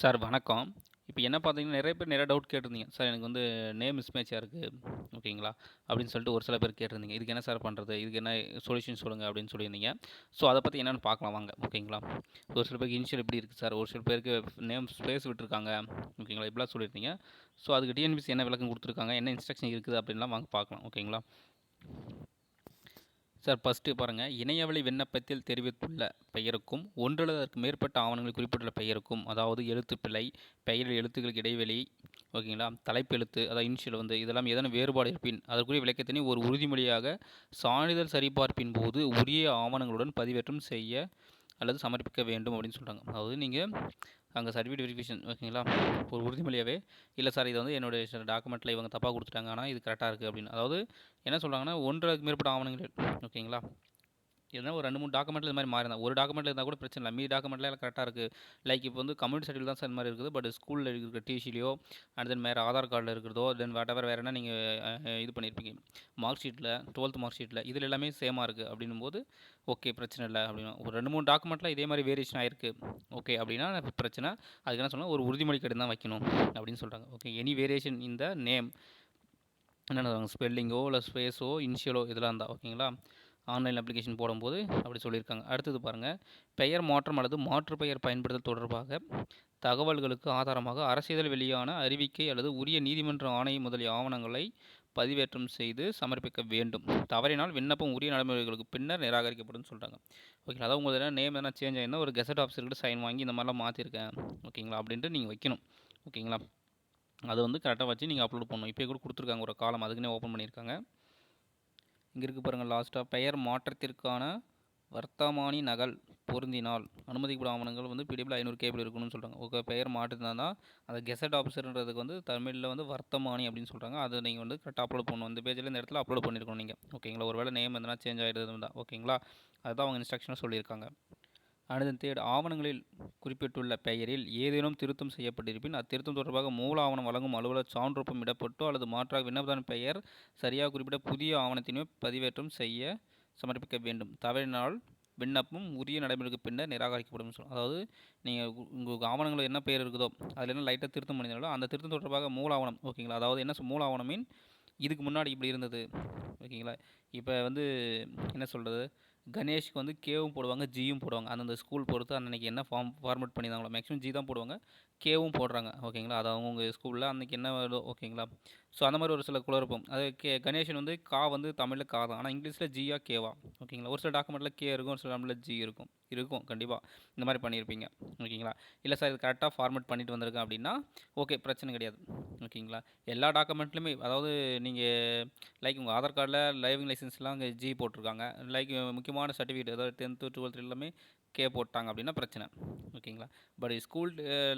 Sir வணக்கம். இப்ப என்ன பார்த்தீங்கன்னா, நெறைய பேர் நெறைய டவுட் கேட்டிருந்தீங்க. சார் எனக்கு வந்து நேம் மிஸ்மேட்ச்சா இருக்கு. ஓகேங்களா? அப்படின்னு சொல்லிட்டு ஒரு சில பேர் கேட்டிருந்தீங்க. இதுக்கு என்ன சார் பண்றது? இதுக்கு என்ன சொல்யூஷன் சொல்லுங்க அப்படின்னு சொல்லியிருந்தீங்க. ஸோ அத பத்தி என்னன்னு பார்க்கலாம் வாங்க. ஓகேங்களா? ஒரு சில பேருக்கு இனிஷியல் இப்படி இருக்கு சார். ஒரு சில பேருக்கு நேம் ஸ்பேஸ் விட்டுருக்காங்க. ஓகேங்களா? இப்படிலாம் சொல்லியிருந்தீங்க. ஸோ அதுக்கு டிஎன்பிஎஸ்சி என்ன விளக்கம் குடுத்துருக்காங்க? என்ன இன்ஸ்ட்ரக்ஷன் இருக்குது அப்படின்லாம் வாங்க பார்க்கலாம். ஓகேங்களா? சார் ஃபஸ்ட்டு பாருங்கள், இணையவழி விண்ணப்பத்தில் தெரிவித்துள்ள பெயருக்கும் ஒன்று அல்லது அதற்கு மேற்பட்ட ஆவணங்களில் குறிப்பிட்டுள்ள பெயருக்கும், அதாவது எழுத்துப்பிழை, பெயரில் எழுத்துக்களுக்கு இடைவெளி, ஓகேங்களா, தலைப்பு எழுத்து அதாவது இனிஷியல் இதெல்லாம் ஏதேனும் வேறுபாடு இருப்பின் அதற்குரிய விளக்கத்தினை ஒரு உறுதிமொழியாக சான்றிதழ் சரிபார்ப்பின் போது உரிய ஆவணங்களுடன் பதிவேற்றம் செய்ய அல்லது சமர்ப்பிக்க வேண்டும் அப்படின்னு சொல்கிறாங்க. அதாவது நீங்கள் அங்கே சர்டிஃபிகேட் வெரிஃபிகேஷன் ஓகேங்களா, ஒரு உறுதிமொழியாகவே இல்லை சார் இது வந்து என்னுடைய சில டாக்குமெண்ட்டில் இவங்க தப்பாக கொடுத்துட்டாங்க, ஆனால் இது கரெக்டாக இருக்குது அப்படின்னு. அதாவது என்ன சொல்கிறாங்கன்னா, ஒன்றுக்கு மேற்பட்ட ஆவணங்கள் ஓகேங்களா, இல்லைனா ஒரு 2, 3 டாக்குமெண்ட்டில் இது மாதிரி மாறி இருந்தால் ஒரு டாக்குமெண்ட்டில் இருந்தால் கூட பிரச்சனை இல்லை. மீதி டாக்குமெண்ட்லாம் எல்லாம் கரெக்டாக இருக்குது. லைக் இப்போ வந்து கம்யூனிட்டி சர்டிஃபிகேட் தான் சார் இந்த மாதிரி இருக்குது. பட் ஸ்கூலில் இருக்கிற டிசிலையோ அண்ட் தென் வேறு ஆதார் கார்டில் இருக்கிறதோ தென் வாட்டெவர் வேறு என்ன நீங்கள் இது பண்ணியிருப்பீங்க மார்க் ஷீட்டில் 12th மார்க் ஷீட்டில் இதில் எல்லாமே சேமாக இருக்குது அப்படின்னும்போது ஓகே பிரச்சனை இல்லை அப்படின்னா. ஒரு 2, 3 டாக்குமெண்ட்டில் இதே மாதிரி வேரியேஷன் ஆயிருக்கு ஓகே அப்படின்னா பிரச்சனை. அதுக்கு என்ன சொன்னால் ஒரு உறுதிமொழி கடிதம் தான் வைக்கணும் அப்படின்னு சொல்கிறாங்க. ஓகே, எனி வேரியேஷன் இந்த நேம் என்னென்ன ஸ்பெல்லிங்கோ இல்லை ஸ்பேஸோ இனிஷியலோ இதெல்லாம் இருந்தால் ஓகேங்களா, ஆன்லைன் அப்ளிகேஷன் போடும்போது அப்படி சொல்லியிருக்காங்க. அடுத்தது பாருங்கள், பெயர் மாற்றம் அல்லது மாற்று பெயர் பயன்படுத்தல் தொடர்பாக தகவல்களுக்கு ஆதாரமாக அரசிதழ் வெளியான அறிவிக்கை அல்லது உரிய நீதிமன்ற ஆணை முதலிய ஆவணங்களை பதிவேற்றம் செய்து சமர்ப்பிக்க வேண்டும். தவறினால் விண்ணப்பம் உரிய நடைமுறைகளுக்கு பின்னர் நிராகரிக்கப்படும் சொல்கிறாங்க. ஓகேங்களா, அதாவது உங்களுக்கு நேம் எதனா சேஞ்ச் ஆகிருந்தால் ஒரு கெசட் ஆஃபீஸர்கிட்ட சைன் வாங்கி இந்த மாதிரிலாம் மாற்றிருக்கேன் ஓகேங்களா அப்படின்ட்டு நீங்கள் வைக்கணும். ஓகேங்களா, அதை வந்து கரெக்டாக வச்சு நீங்கள் அப்லோட் பண்ணணும். இப்போ கூட கொடுத்துருக்காங்க ஒரு காலம், அதுக்குன்னே ஓப்பன் பண்ணியிருக்காங்க. இங்கே இருக்குது பாருங்கள், லாஸ்ட்டாக பெயர் மாற்றத்திற்கான வர்த்தமானி நகல் பொருந்தினால் அனுமதிக்கப்படும் ஆவணங்கள் வந்து பிடிஎஃப்ல 500 கேபிள் இருக்கணும்னு சொல்கிறாங்க. ஓகே, பெயர் மாற்றினா தான் அந்த கெசட் ஆஃபீஸர்ன்றதுக்கு வந்து தமிழில் வந்து வர்த்தமானி அப்படின்னு சொல்கிறாங்க. அதை நீங்கள் வந்து கரெக்டாக அப்லோட் பண்ணணும். இந்த பேஜில் இந்த இடத்துல அப்லோட் பண்ணியிருக்கணும் நீங்கள். ஓகேங்களா, ஒரு வேளை நேம் எதனா சேஞ்ச் ஆகிடுது தான் ஓகேங்களா, அதுதான் அவங்க இன்ஸ்ட்ரக்ஷனாக சொல்லியிருக்காங்க. அடுத்த தேர்ட், ஆவணங்களில் குறிப்பிட்டுள்ள பெயரில் ஏதேனும் திருத்தம் செய்யப்பட்டிருப்பின் அத்திருத்தம் தொடர்பாக மூல ஆவணம் வழங்கும் அலுவலர் சான்றொப்பம் இடப்பட்டோ அல்லது மாற்றாக விண்ணப்பதாரன் பெயர் சரியாக குறிப்பிட்ட புதிய ஆவணத்தினை பதிவேற்றம் செய்ய சமர்ப்பிக்க வேண்டும். தவறினால் விண்ணப்பம் உரிய நடைமுறைக்கு பின்னர் நிராகரிக்கப்படும் சொல்லும். அதாவது நீங்கள் உங்களுக்கு ஆவணங்கள் என்ன பெயர் இருக்குதோ அதில் என்ன லைட்டாக திருத்தம் பண்ணியிருந்தாலும் அந்த திருத்தம் தொடர்பாக மூல ஆவணம் ஓகேங்களா, அதாவது என்ன மூல ஆவணம் மீன் இதுக்கு முன்னாடி இப்படி இருந்தது ஓகேங்களா. இப்போ வந்து என்ன சொல்கிறது, கணேஷ்க்கு வந்து கேவும் போடுவாங்க ஜியும் போடுவாங்க. அந்தந்த ஸ்கூல் பொறுத்து அன்றைக்கி என்ன ஃபார்மேட் பண்ணியிருந்தாங்களோ மேக்ஸிமம் ஜி தான் போடுவாங்க, கேவும் போடுறாங்க ஓகேங்களா. அது அவங்கவுங்க ஸ்கூலில் அன்றைக்கி என்ன வருதோ ஓகேங்களா. ஸோ அந்த மாதிரி ஒரு சில குழப்பம். அது கணேசன் வந்து கா வந்து தமிழில் கா தான், ஆனால் இங்கிலீஷில் ஜியா கேவா ஓகேங்களா. ஒரு சில டாக்குமெண்ட்டில் கே இருக்கும், ஒரு சில டாக்குமெண்ட்டில் ஜி இருக்கும் இருக்கும் கண்டிப்பாக இந்த மாதிரி பண்ணியிருப்பீங்க ஓகேங்களா. இல்லை சார் இது கரெக்டாக ஃபார்மேட் பண்ணிட்டு வந்திருக்கேன் அப்படின்னா ஓகே பிரச்சனை கிடையாது ஓகேங்களா. எல்லா டாக்குமெண்ட்லையுமே அதாவது நீங்கள் லைக் உங்கள் ஆதார் கார்டில் டிரைவிங் லைசன்ஸ்லாம் அங்கே ஜி போட்டிருக்காங்க, லைக் முக்கியமான சர்டிஃபிகேட் அதாவது 10th 12th எல்லாமே கே போட்டாங்க அப்படின்னா பிரச்சனை ஓகேங்களா. But school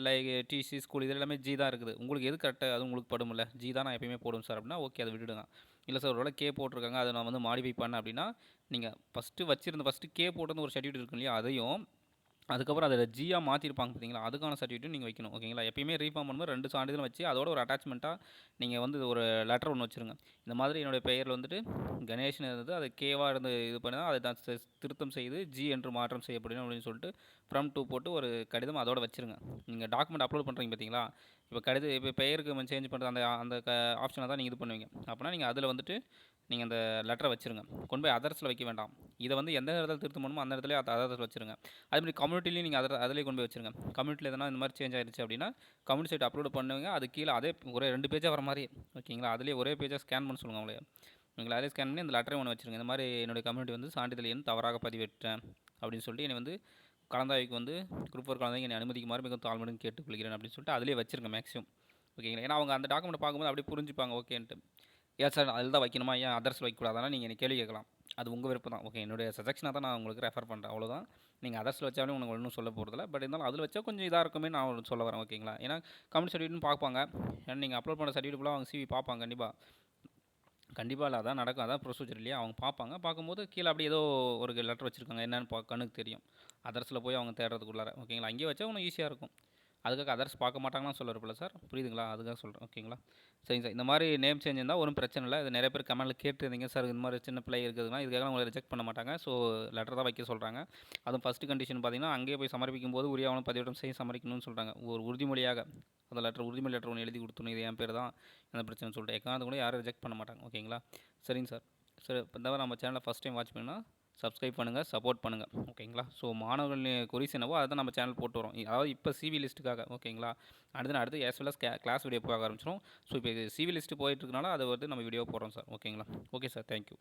like TC school இது எல்லாமே ஜி தான் இருக்குது. உங்களுக்கு எது கரெக்டாக அது உங்களுக்கு படுமில்ல, ஜி தான் நான் எப்பயுமே போடுவேன் சார் அப்படின்னா ஓகே அதை விட்டுடுங்க. இல்லை சார் ஒருவேளை கே போட்டிருக்காங்க அதை நான் வந்து மாடிஃபை பண்ணேன் அப்படின்னா நீங்கள் ஃபஸ்ட்டு கே போட்டது ஒரு சர்டிஃபிகேட் இருக்கும் இல்லையா, அதையும் அதுக்கப்புறம் அதில் ஜியாக மாற்றிருப்பாங்க பார்த்தீங்களா, அதுக்கான சர்டிஃபிகேட்டும் நீங்கள் வைக்கணும் ஓகேங்களா. எப்பயுமே ரீஃபார்ம் பண்ணும்போது 2 சான்றிதழும் வச்சு அதோட ஒரு அட்டாச்மெண்ட்டாக நீங்கள் வந்து ஒரு லெட்டர் ஒன்று வச்சுருங்க. இந்த மாதிரி என்னுடைய பெயரில் வந்துட்டு கணேஷ்னு இருந்தது, அது கேவாக இருந்து இது பண்ணி தான் அதை தான் திருத்தம் செய்து ஜி என்று மாற்றம் செய்யப்படும் அப்படின்னு சொல்லிட்டு ஃப்ரம் டூ போட்டு ஒரு கடிதம் அதோட வச்சுருங்க. நீங்கள் டாக்குமெண்ட் அப்லோட் பண்ணுறீங்க பார்த்தீங்களா, இப்போ பெயருக்கு சேஞ்ச் பண்ணுறது அந்த அந்த ஆப்ஷனை தான் நீங்கள் இது பண்ணுவீங்க. அப்படின்னா நீங்கள் அதில் வந்துட்டு நீங்கள் அந்த லெட்டரை வச்சுருங்க. கொண்டு போய் அதர்ஸில் வைக்க வேண்டாம். இதை வந்து எந்த இடத்துல திருத்தம் பண்ணுமோ அந்த இடத்துல அதர்ஸில் வச்சுருங்க. அதுமாதிரி கம்யூனிட்டிலையும் நீங்கள் அதிலே கொண்டு போய் வச்சுருங்க. கம்யூனிட்டியில் எதனா இந்த மாதிரி சேஞ்ச் ஆயிடுச்சு அப்படின்னா கம்யூனிட்டி சைட் அப்லோட் பண்ணுவீங்க. அது கீழே அதே ஒரே 2 பேஜாக வர மாதிரி ஓகேங்களா, அதிலே ஒரே பேஜாக ஸ்கேன் பண்ண சொல்லுங்கள் அவங்களே. நீங்கள் அதிலே ஸ்கேன் பண்ணி அந்த லெட்டரை ஒன்று வச்சுருங்க. இந்த மாதிரி என்னுடைய கம்யூனிட்டி வந்து சான்றிதழ் எண் தவறாக பதிவேற்றேன் அப்படின்னு சொல்லிட்டு என்னை வந்து கலந்தாய்வுக்கு வந்து குரூப் 4 கலந்தாய்வு என்னை அனுமதிக்குமாறு மிகவும் தாழ்மையுடன் கேட்டுக்கொள்கிறேன் அப்படின்னு சொல்லிட்டு அதிலே வச்சுருங்க மேக்ஸிமம் ஓகேங்களா. ஏன்னா அவங்க அந்த டாக்குமெண்ட் பார்க்கும்போது அப்படியே புரிஞ்சுப்பாங்க ஓகேன்ட்டு. ஏன் சார் அதில் தான் வைக்கணுமா, ஏன் அதர்ஸில் வைக்கக்கூடாதானா நீங்கள் எனக்கு கேள்வி கேட்கலாம். அது உங்கள் விருப்பம் தான் ஓகே, என்னுடைய சஜெக்ஷனாக தான் நான் உங்களுக்கு ரெஃபர் பண்ணுறேன் அவ்வளோதான். நீங்கள் அதர்ஸில் வச்சாலும் உங்களுக்கு ஒன்றும் சொல்ல போகிறதில்ல. பட் இருந்தாலும் அதில் வச்சா கொஞ்சம் இதாக இருக்குமே நான் சொல்ல வரேன் ஓகேங்களா. ஏன்னா கம்யூனிட்டி சர்டிஃபிகேட்னு பார்ப்பாங்க, ஏன்னா நீங்கள் அப்லோட் பண்ண சர்டிஃபிகேட் ஃபுல்லாக அவங்க சிவி பார்ப்பாங்க கண்டிப்பாக இல்லை, அதான் நடக்கும், அதான் ப்ரொசீஜர் இல்லையா. அவங்க பார்க்கும்போது கீழே அப்படி ஏதோ ஒரு லெட்டர் வச்சுருக்காங்க என்னென்னு கண்ணுக்கு தெரியும். அதர்ஸில் போய் அவங்க தேடுறதுக்குள்ளார ஓகேங்களா. அங்கேயே வச்சா ஒன்றும் ஈஸியாக இருக்கும் அதுக்காக அதர்ஸ் பார்க்க மாட்டாங்கன்னு சொல்ல வரல சார், புரியுதுங்களா? அதுக்காக சொல்கிறேன், ஓகேங்களா? சரிங்க சார். இந்த மாதிரி நேம் சேஞ்ச் இருந்தால் ஒன்றும் பிரச்சனை இல்லை. இது நிறைய பேர் கமெண்ட்டில் கேட்டிருந்தீங்க சார், இந்த மாதிரி சின்ன பிள்ளை இருக்குதுன்னா இதுக்காக உங்களை ரிஜெக்ட் பண்ண மாட்டாங்க. ஸோ லெட்டர் தான் வைக்க சொல்கிறாங்க. அதுவும் ஃபஸ்ட்டு கண்டிஷன் பார்த்தீங்கன்னா, அங்கேயே போய் சமர்ப்பிக்கும் போது உரிய ஆவணம் பதிவிடம் செய்ய சமர்ப்பிக்கணும்னு சொல்கிறாங்க. ஒரு உறுதிமொழியாக அந்த லெட்டர் உறுதிமொழி லெட்டர் ஒன்று எழுதி கொடுத்துணும், இது என் பேர் தான், எந்த பிரச்சனைன்னு சொல்லிட்டு எக்காரணத்தை கூட யாரும் ரிஜெக்ட் பண்ண மாட்டாங்க, ஓகேங்களா? சரிங்க சார். சார் இப்போ இந்த நம்ம சேனலை ஃபஸ்ட் டைம் வாட்ச் பண்ணால் சப்ஸ்கிரைப் பண்ணுங்கள், சப்போர்ட் பண்ணுங்கள், ஓகேங்களா? ஸோ மாணவர்கள் கொரிஸ் என்னவோ அதை நம்ம சேனல் போட்டு வரோம். அதாவது இப்போ சிவி லிஸ்ட்டுக்காக, ஓகேங்களா? அடுத்து as well as class video போக ஆரம்பிச்சிடும். ஸோ இப்போ சிவி லிஸ்ட்டு போயிட்டு இருக்கனால அதை வந்து நம்ம வீடியோ போடுறோம் சார், ஓகேங்களா? Okay sir, thank you.